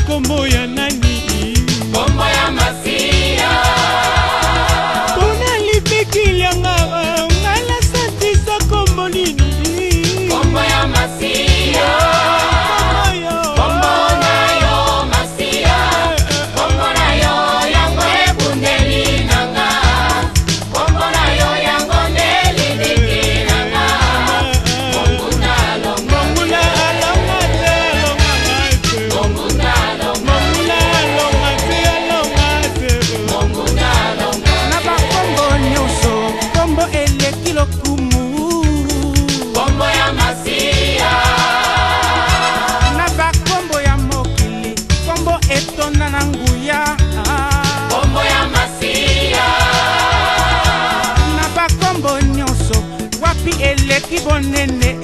kombo ya nani? Kombo ya Masia. Pona lipiki lyanga ngala santisa kombo nini? Kombo ya Masia. Kombo na yo Masia. Kombo na yo yango ebundeli nanga. Kombo na yo yango ndeli diki nanga. Mungu na longa. Mungu na longa te longa te. Mungu na longa. Mungu na longa te longa te. Mungu na longa. Na ba kombo nyonso kombo eleki lokumu. Kombo ya Masia. Na ba kombo ya mokili kombo etonda na nguya. Kombo ya Masia. Na ba kombo nyonso wapi eleki bonene